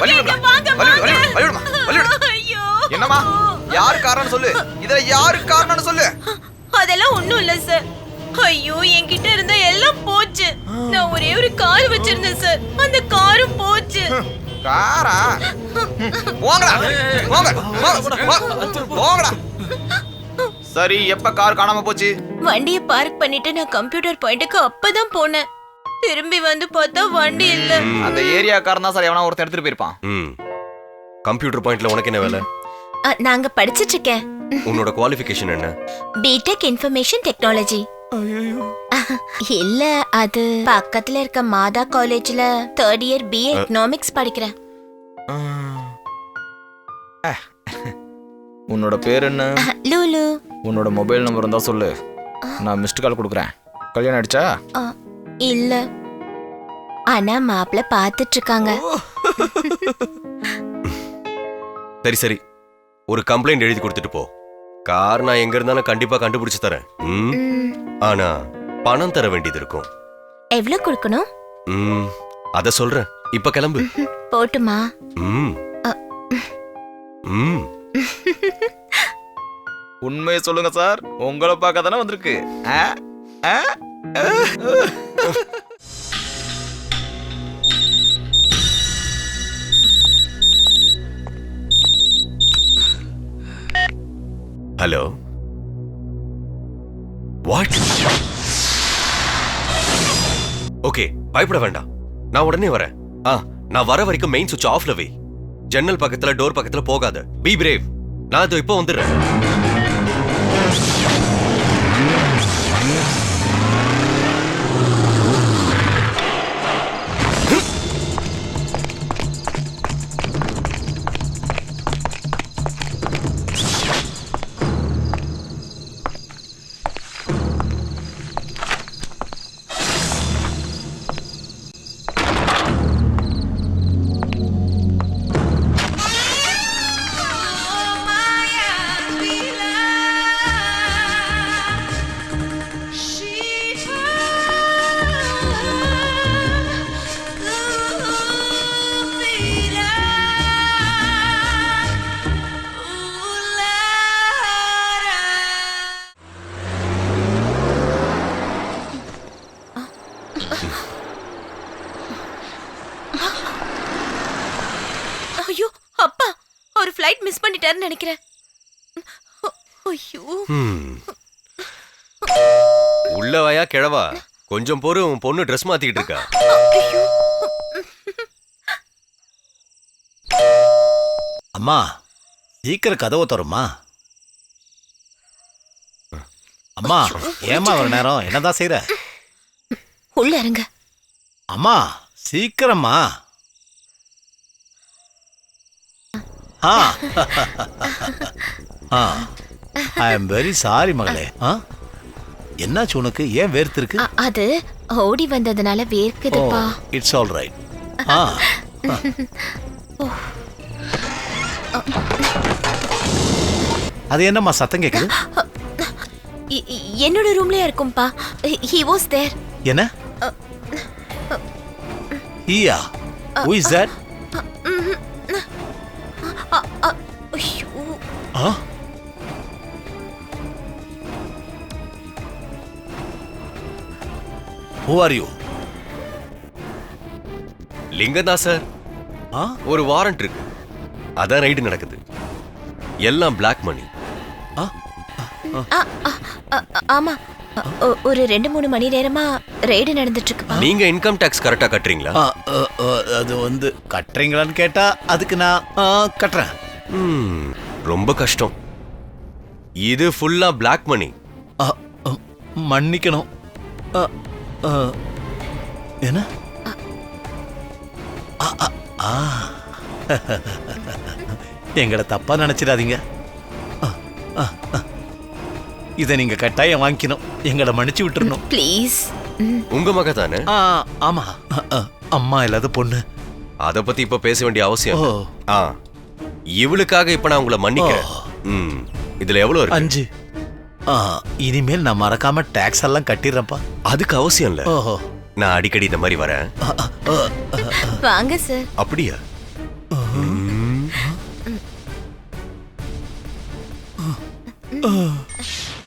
ஐயோ என்னமா யாரு காரணம் சொல்லு, இதுல யாரு காரணம்னு சொல்லு. அதெல்லாம் ஒண்ணும் இல்ல சார். ஐயோ என்கிட்ட இருந்த எல்லாம் போச்சு. நான் ஒரே ஒரு கார் வச்சிருந்தேன் சார், அந்த காரும் போச்சு. காரா? போங்கடா போங்கடா. சரி, எப்ப கார் காணாம போச்சு? வண்டியை பார்க் பண்ணிட்டு நான் கம்ப்யூட்டர் பாயிண்ட்டுக்கு அப்பதான் போனேன். திரும்பி வந்து பார்த்தா வண்டி இல்ல. அந்த ஏரியாக்காரன் தான் சார் எவனா ஒருத்தர் எடுத்துட்டு போயிருப்பான். கம்ப்யூட்டர் பாயிண்ட்ல உனக்கு என்ன வேலை? நாங்க படிச்சிட்டு இருக்கேன். உன்னோட குவாலிஃபிகேஷன் என்ன? BTech information technology. இல்ல, அது பக்கத்துல இருக்க மாதா காலேஜ்ல 3rd இயர் பிஏ எக்கனாமிக்ஸ் படிக்கிறேன். உன்னோட பேர் என்ன? லூலு. உன்னோட மொபைல் நம்பர் இருந்தா சொல்லு, நான் மிஸ்டு கால் கொடுக்குறேன். கல்யாணம் ஆயிடுச்சா? இல்ல, ஆனா மாப்பிள்ள பாத்துட்டு இருக்காங்க. சரி சரி, ஒரு கம்ப்ளைண்ட் எழுதி கொடுத்துட்டு போ. கார் நான் எங்க இருந்தாலும் கண்டிப்பா கண்டுபிடிச்சு தரேன். ஆனா பணம் தர வேண்டியது இருக்கும். எவ்வளவு கொடுக்கணும்? அத சொல்றேன், இப்ப கிளம்பு. போட்டுமா? உண்மையை சொல்லுங்க சார், உங்களை பார்க்க தானே வந்திருக்கு. Hello, what? ஓகே, பயப்பட வேண்டாம், நான் உடனே வரேன். நான் வர வரைக்கும் மெயின் சுவிட்ச் ஆஃப்ல வை. ஜன்னல் பக்கத்துல டோர் பக்கத்துல போகாத. B brave. நான் இதோ இப்போ வந்துடுறேன். ஐயோ அப்பா, ஒரு ஃளைட் மிஸ் பண்ணிட்டாருன்னு நினைக்கிறேன். ஐயோ. உள்ள வாயா கிழவா, கொஞ்சம் பொறு, உன் பொண்ணு ட்ரெஸ் மாத்திக்கிட்டு இருக்கா. அம்மா, சீக்கிரம் கதவை தருமா? அம்மா, ஏமா ஒரு நேரம் என்னதான் செய்யற? உள்ள இருங்க. அம்மா சீக்கிரமா. ஐ எம் வெரி சாரி மகளே. என்னாச்சு உனக்கு? ஏன் வேர்த்திருக்கு? அது ஓடி வந்ததுனால வேர்க்குதுப்பா. It's all right. அது என்னம்மா சத்தம் கேக்குது? என்னோட ரூம்லயே இருக்கும்பா. he was there. என்ன? ஈயா, who is that? Who are you? லிங்கதா சார். ஒரு வாரண்ட் இருக்கு, அதான் ரைடு நடக்குது. எல்லாம் பிளாக் மணி. ஆமா, ஒரு 2-3 மணி நேரமா ரைடு நடந்துட்டு இருக்கு. நீங்க இன்கம் டாக்ஸ் கரெக்டா கட்டுறீங்களா? அது வந்து கட்டுறீங்களான்னு கேட்டா அதுக்கு நான் கட்டுறேன். ரொம்ப கஷ்டம். இது ஃபுல்லா பிளாக் மணி. மன்னிக்கணும். என்ன? எங்களை தப்பா நினைச்சிடாதீங்க. இதை நீங்க கட்டாயம் வாங்கிக்கணும். எங்களை மன்னிச்சு விட்டுறணும் ப்ளீஸ். உங்க மக தானே? ஆமா, அம்மா இல்லாத பொண்ணு. அத பத்தி இப்ப பேச வேண்டிய அவசியம். இவளுக்காக இப்ப நான் உங்களை மன்னிக்கிறேன். இதுல எவ்வளவு இருக்கு? 5. இனிமேல் நான் மறக்காம டாக்ஸ் எல்லாம் கட்டிடுறேன்ப்பா. அதுக்கு அவசியம் இல்ல. நான் அடிக்கடி இந்த மாதிரி வரேன். வாங்க சார். அப்படியா?